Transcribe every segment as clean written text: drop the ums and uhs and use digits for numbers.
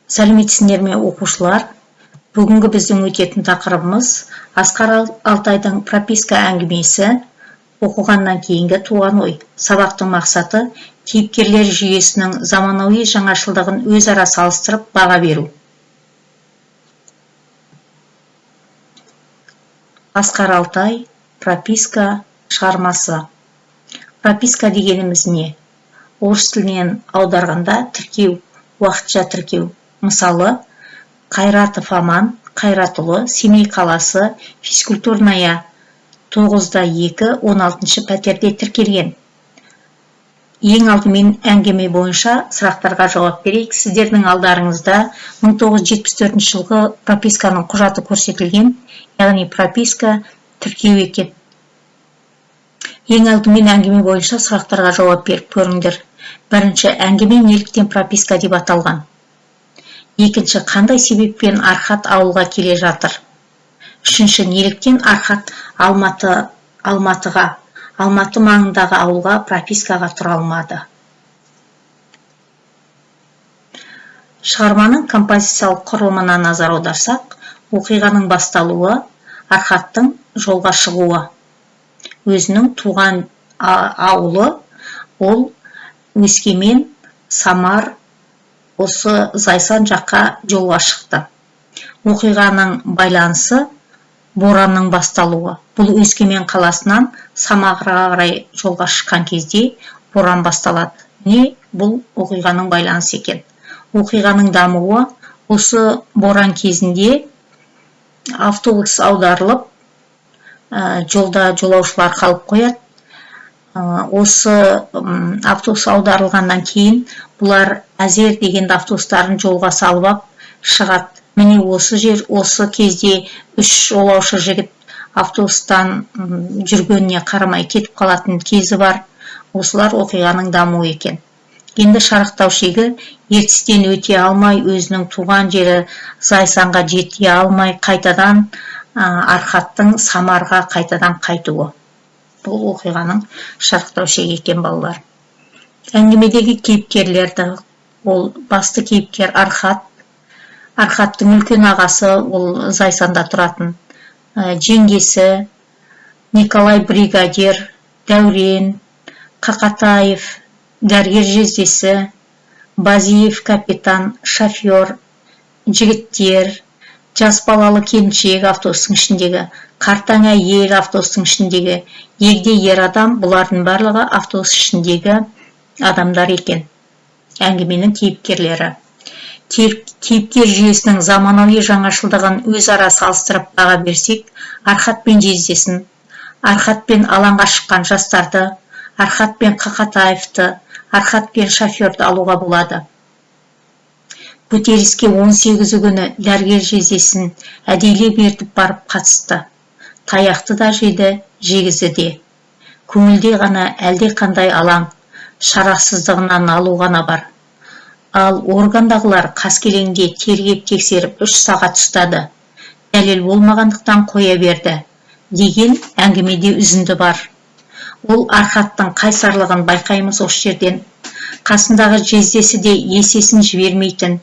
Сәлеметсіздер ме оқушылар? Бүгінгі біздің өтетін тақырыбымыз Асқар Алтайдың прописка әңгімесі, оқығаннан кейінгі туған ой. Сабақтың мақсаты кейіпкерлер жүйесінің заманауи жаңашылдығын өзара салыстырып баға беру. Асқар Алтай, прописка шығармасы. Прописка дегеніміз не? Орыс тілінен аударғанда тіркеу, уақытша тіркеу. Мысалы, Қайратов Аман, Қайратұлы, Семей қаласы, физкультурная 9-2, 16 пәтерде тіркелген. Ең алдымен әңгіме бойынша сұрақтарға жауап берейік. Сіздердің алдарыңызда 1974 жылғы прописканың құжаты көрсетілген, яғни прописка тіркеу екен. Ең алдымен әңгіме бойынша сұрақтарға жауап беріп көріңдер. Бірінші, әңгіме неліктен прописка деп аталған? Екінші, қандай себеппен Архат ауылға келе жатыр? Үшінші, неліктен Архат Алматы маңындағы ауылға пропискаға тұра алмады? Шығарманың композициялық құрылымына назар аударсақ, оқиғаның басталуы Архаттың жолға шығуы. Өзінің туған ауылы, ол Өскемен, Самар, осы Зайсан жаққа жолға шықты. Оқиғаның байланысы боранның басталуы. Бұл Өскемен қаласынан Самарға қарай жолға шыққан кезде боран басталады. Не? Бұл оқиғаның байланысы екен. Оқиғаның дамуы осы боран кезінде автобус аударылып, жолда жолаушылар қалып қояды. Осы автобус аударылғаннан кейін бұлар әзер деген автобустарын жолға салып ап шығады. Міне осы жер, осы кезде 3 жолаушы жігіт автобустан жүргеніне қарамай кетіп қалатын кезі бар. Осылар оқиғаның дамуы екен. Енді шарықтау шегі ертістен өте алмай, өзінің туған жері Зайсанға жете алмай, қайтадан Архаттың Самарға қайтадан қайтуы. Бұл оқиғаның шарықтау шегі екен, балалар. Әңгімедегі кейіпкерлерді, ол басты кейіпкер Архат. Архаттың үлкен ағасы, ол Зайсанда тұратын. Жеңгесі Николай бригадир, Дәурен, Қақатаев, дәрігер жездесі, Базиев капитан, шофер, жігіттер, жас балалы келіншек автобустың ішіндегі, қартаң әйел автобустың ішіндегі, егде ер адам, бұлардың барлығы автобус ішіндегі адамдар екен. Әңгіменің кейіпкерлері. Кейіпкер жүйесінің заманауи жаңашылдығын өзара салыстырып баға берсек, Архат пен жездесін, Архат пен алаңға шыққан жастарды, Архат пен Қақатаевты, Архат пен шоферді алуға болады. Көтеріліске 18 күні дәрігер жездесін әдейлеп ертіп барып қатысты. Таяқты да жеді, жегізі де. Көңілде ғана әлде қандай алаң, шарасыздығынан алу ғана бар. Ал органдағылар қаскелеңде тергеп тексеріп 3 сағат ұстады. Дәлел болмағандықтан қоя берді деген әңгімеде үзінді бар. Ол Архаттың қайсарлығын байқаймыз осы жерден. Қасындағы жездесі де есесін жібермейтін,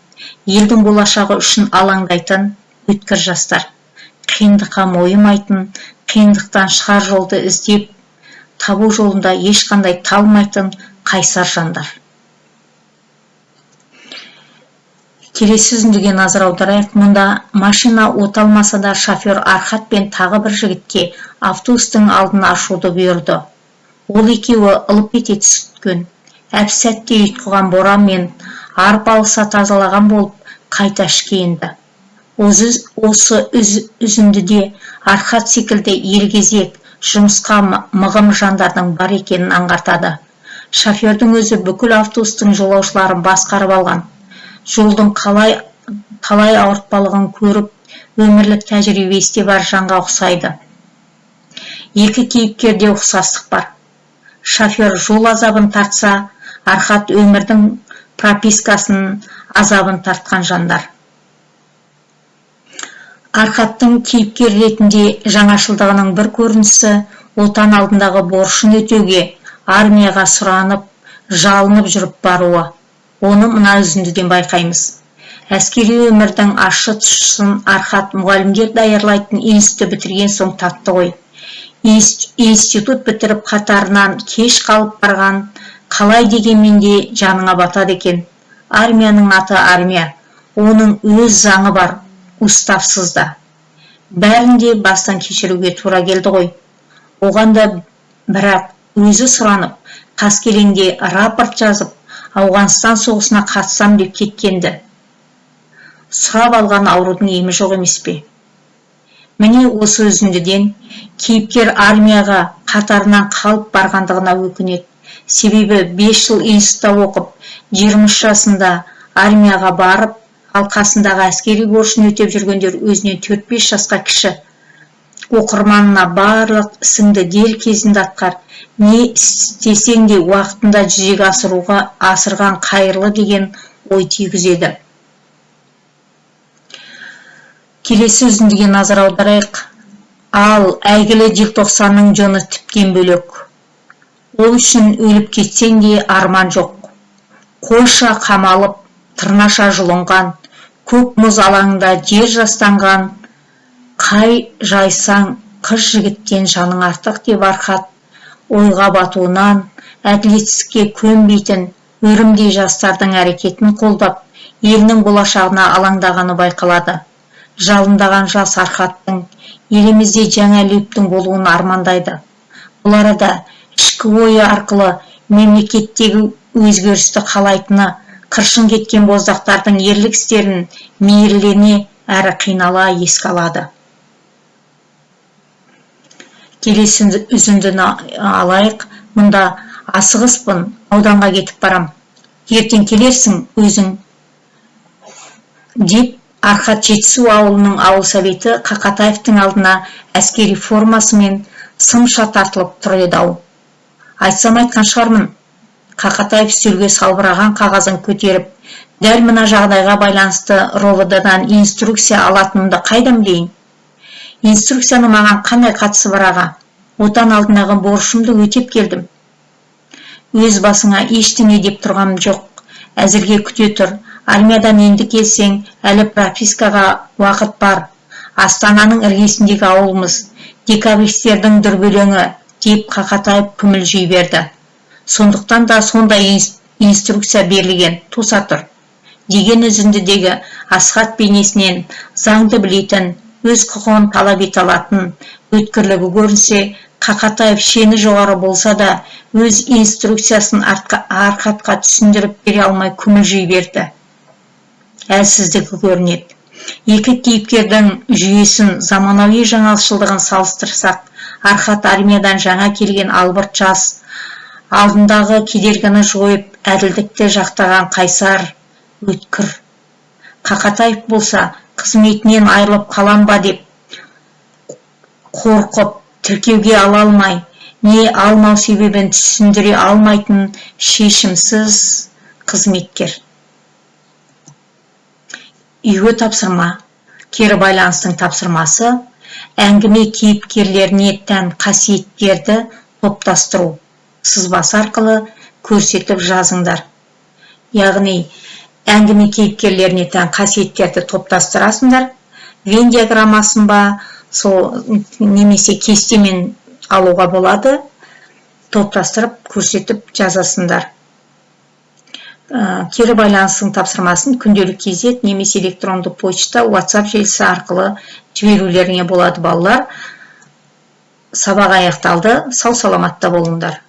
елдің болашағы үшін алаңдайтын өткір жастар. Қиындыққа мойымайтын, қиындықтан шығар жолды іздеп, табу жолында ешқандай талмайтын қайсар жандар. Келесі үзіндіге назар аударайық. Мұнда машина оталмаса да шофер Архат пен тағы бір жігітке автобустың алдын ашуды бұйырды. Ол екеуі ылып ете түскен. Әп-сәтте ұйтқыған боран мен арпалыса тазалаған болып қайта ішке енді. Осы үзіндіде Архат секілді елгезек, жұмысқа мығым жандардың бар екенін аңғартады. Шофердің өзі бүкіл автобустың жолаушыларын басқарып алған. Жолдың қалай ауыртпалығын көріп, өмірлік тәжірибесі бар жанға ұқсайды. Екі кейіпкерде ұқсастық бар. Шофер жол азабын тартса, Архат өмірдің пропискасын азабын тартқан жандар. Архаттың кейіпкер ретінде жаңашылдығының бір көрінісі отан алдындағы борышын өтеуге армияға сұранып, жалынып жүріп баруы. Оны мына үзіндіден байқаймыз. Әскери өмірдің ащы тұщысын Архат мұғалімдер даярлайтын институтты бітірген соң татты ғой. Институт бітіріп қатарынан кеш қалып барған, қалай дегенмен де жаныңа батады екен. Армияның аты армия, оның өз заңы бар, уставсыз да. Бәрінде бастан кешіруге тура келді ғой. Оған да бірақ өзі сұранып, қаскелеңде рапорт жазып, Ауғанстан соғысына қатысам деп кеткенді. Сұрап алған аурудың емі жоқ емес пе? Міне осы үзіндіден кейіпкер армияға қатарынан қалып барғандығына өкінеді. Себебі 5 жыл институтта оқып, 23 жасында армияға барып, ал қасындағы әскери борышын өтеп жүргендер өзінен 4-5 жасқа кіші. Оқырманына барлық ісіңді дер кезінде атқар, не істесең де уақытында жүзеге асырған қайырлы деген ой түйгізеді. Келесі үзіндіге назар аударайық. Ал әйгілі желтоқсанның жоны тіптен бөлек. Ол үшін өліп кетсең де арман жоқ. Қойша қамалып, тырнаша жұлынған, көк мұз алаңында жер жастанған, қай жайсаң қыз жігіттен жаның артық деп Архат ойға батуынан, әділетсізге көнбейтін өрімдей жастардың әрекетін қолдап, елінің болашағына алаңдағаны байқалады. Жалындаған жас Архаттың елімізде жаңа лептің болуын армандайды. Бұл арада ішкі ойы арқылы мемлекеттегі өзгерісті қалайтыны, қыршын кеткен боздақтардың ерлік істерін мейірлене әрі қинала еске алады. Келесі үзіндіні алайық. Мұнда асығыспын, ауданға кетіп барам. Ертең келерсің өзің деп Архат Жетісу ауылының ауыл советі Қақатаевтың алдына әскери формасымен сымша тартылып тұр еді-ау. Айтсам айтқан шығармын. Қақатаев үстелге салбыраған қағазын көтеріп, дәл мына жағдайға байланысты РОВД-дан инструкция алатынымды қайдан білейін? Инструкцияны маған қандай қатысы бар аға? Отан алдындағы борышымды өтеп келдім. Өз басыңа ештеңе деп тұрғаным жоқ. Әзірге күте тұр. Армиядан енді келсең, әлі пропискаға уақыт бар. Астананың іргесіндегі ауылымыз, декабристердің дүрбелеңі деп Қақатаев күмілжи берді. Сондықтан да сондай инструкция берілген, туса тұр. Деген үзіндідегі Асхат бейнесінен заңды білетін, өз құқығын талап ете алатын өткірлігі көрінсе, Қақатаев шені жоғары болса да, өз инструкциясын Архатқа түсіндіріп бере алмай күмілжи берді. Әлсіздігі көрінеді. Екі кейіпкердің жүйесін, заманауи жаңалшылдығын салыстырсақ, Архат армиядан жаңа келген албырт жас, алдындағы кедергіні жойып, әділдікті жақтаған қайсар, өткір. Қақатаев болса, қызметінен айырылып қалам ба деп қорқып, тіркеуге ала алмай, не алмау себебін түсіндіре алмайтын шешімсіз қызметкер. Үйге тапсырма, кері байланыстың тапсырмасы, әңгіме кейіпкерлеріне тән қасиеттерді топтастыру, сызбасы арқылы көрсетіп жазыңдар. Яғни, әңгіме кейіпкерлеріне тән қасиеттерді топтастырасыңдар, Вен диаграммасын ба, немесе кестемен алуға болады, топтастырып көрсетіп жазасыңдар. Кері байланыстың тапсырмасын күнделік кезет немесе электронды почта, WhatsApp желісі арқылы жіберулеріңе болады балалар. Сабақ аяқталды, сау саламатта болыңдар.